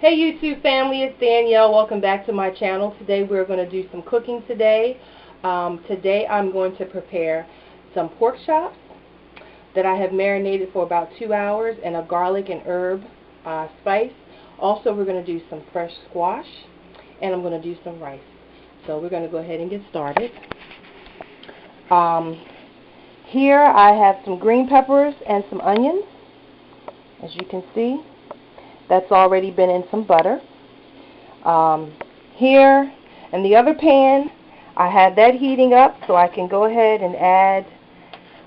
Hey YouTube family, it's Danielle. Welcome back to my channel. Today we're going to do some cooking today. Today I'm going to prepare some pork chops that I have marinated for about 2 hours in a garlic and herb spice. Also we're going to do some fresh squash and I'm going to do some rice. So we're going to go ahead and get started. Here I have some green peppers and some onions, as you can see. That's already been in some butter. Here in the other pan, I have that heating up so I can go ahead and add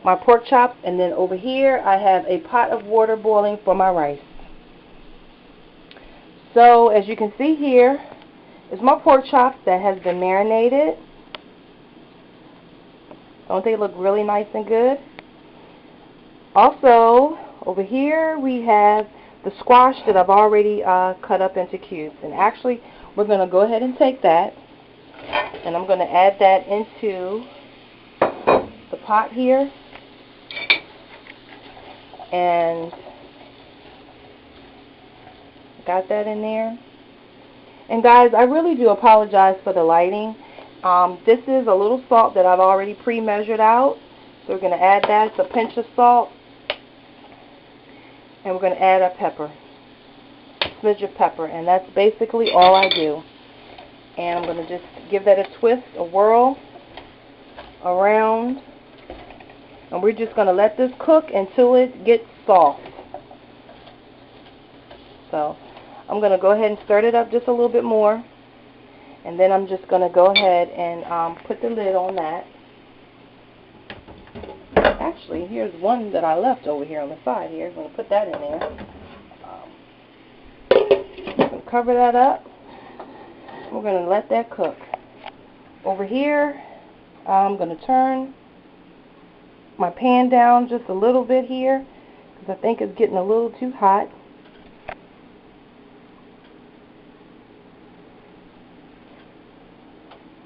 my pork chop. And then over here, I have a pot of water boiling for my rice. So as you can see here is my pork chops that has been marinated. Don't they look really nice and good? Also, over here we have the squash that I've already cut up into cubes. And actually, we're going to go ahead and take that, and I'm going to add that into the pot here. And got that in there. And guys, I really do apologize for the lighting. This is a little salt that I've already pre-measured out. So we're going to add that. It's a pinch of salt. And we're going to add a pepper, a smidge of pepper, and that's basically all I do. And I'm going to just give that a twist, a whirl around, and we're just going to let this cook until it gets soft. So I'm going to go ahead and stir it up just a little bit more, and then I'm just going to go ahead and put the lid on that. Actually, here's one that I left over here on the side here. I'm going to put that in there. I'm going to cover that up. We're going to let that cook. Over here, I'm going to turn my pan down just a little bit here because I think it's getting a little too hot.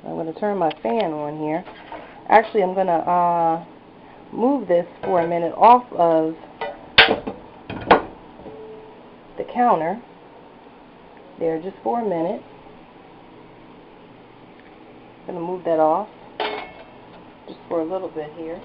I'm going to turn my fan on here. Actually, I'm going to move this for a minute off of the counter there just for a minute. I'm going to move that off just for a little bit here.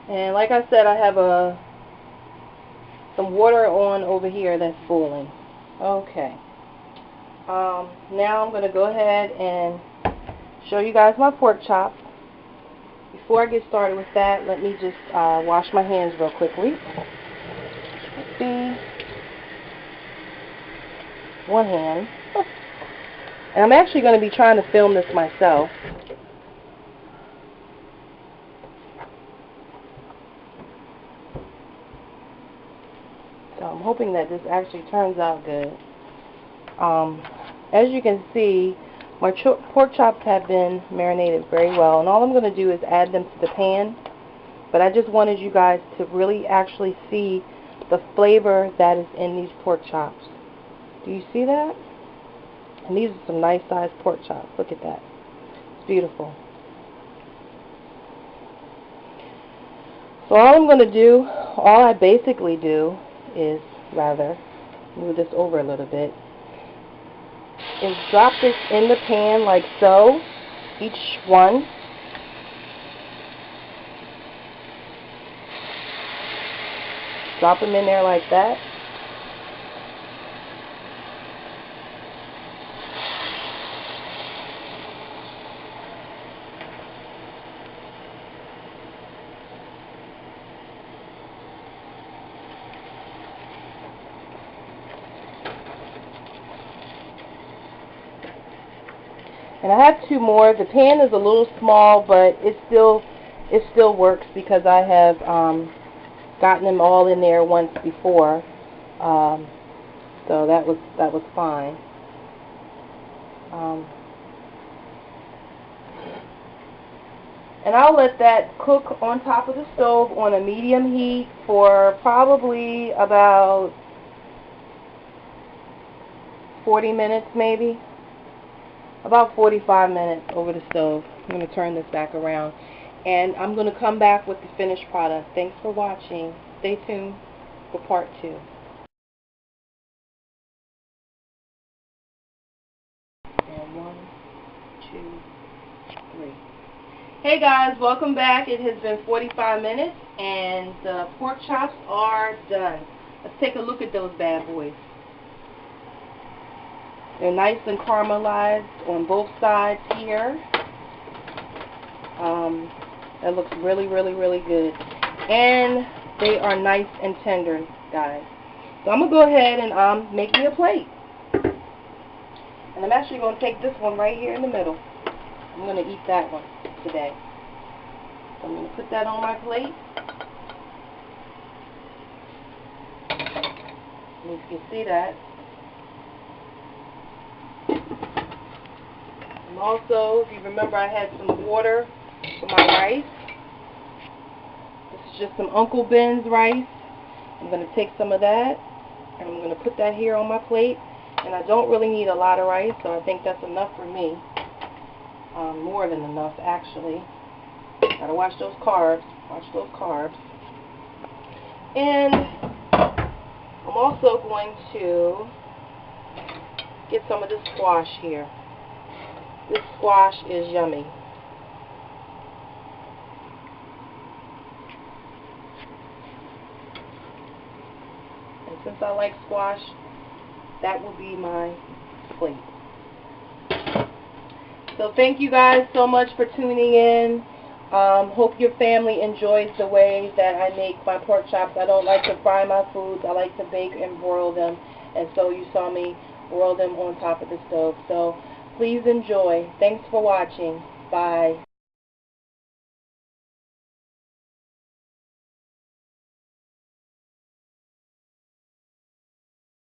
And like I said, I have some water on over here that's boiling. Okay. Now I'm going to go ahead and show you guys my pork chops. Before I get started with that, let me just wash my hands real quickly. Let's see. One hand. And I'm actually going to be trying to film this myself. So I'm hoping that this actually turns out good. As you can see, my pork chops have been marinated very well, and all I'm going to do is add them to the pan. But I just wanted you guys to really actually see the flavor that is in these pork chops. Do you see that? And these are some nice sized pork chops. Look at that. It's beautiful. So all I'm going to do, all I basically do is, rather, move this over a little bit, is drop this in the pan like so, each one. Drop them in there like that. And I have two more. The pan is a little small, but it still works because I have gotten them all in there once before. So that was fine. And I'll let that cook on top of the stove on a medium heat for probably about 40 minutes maybe. About 45 minutes over the stove. I'm going to turn this back around. And I'm going to come back with the finished product. Thanks for watching. Stay tuned for part 2. And 1, 2, 3. Hey guys, welcome back. It has been 45 minutes and the pork chops are done. Let's take a look at those bad boys. They're nice and caramelized on both sides here. That looks really, really, really good. And they are nice and tender, guys. So I'm going to go ahead and make me a plate. And I'm actually going to take this one right here in the middle. I'm going to eat that one today. So I'm going to put that on my plate. And you can see that. And also, if you remember, I had some water for my rice. This is just some Uncle Ben's rice. I'm going to take some of that and I'm going to put that here on my plate. And I don't really need a lot of rice, so I think that's enough for me. More than enough, actually. Gotta watch those carbs. Watch those carbs. And I'm also going to get some of this squash here. This squash is yummy. And since I like squash, that will be my plate. So thank you guys so much for tuning in. Hope your family enjoys the way that I make my pork chops. I don't like to fry my foods. I like to bake and broil them. And so you saw me broil them on top of the stove. So please enjoy. Thanks for watching. Bye.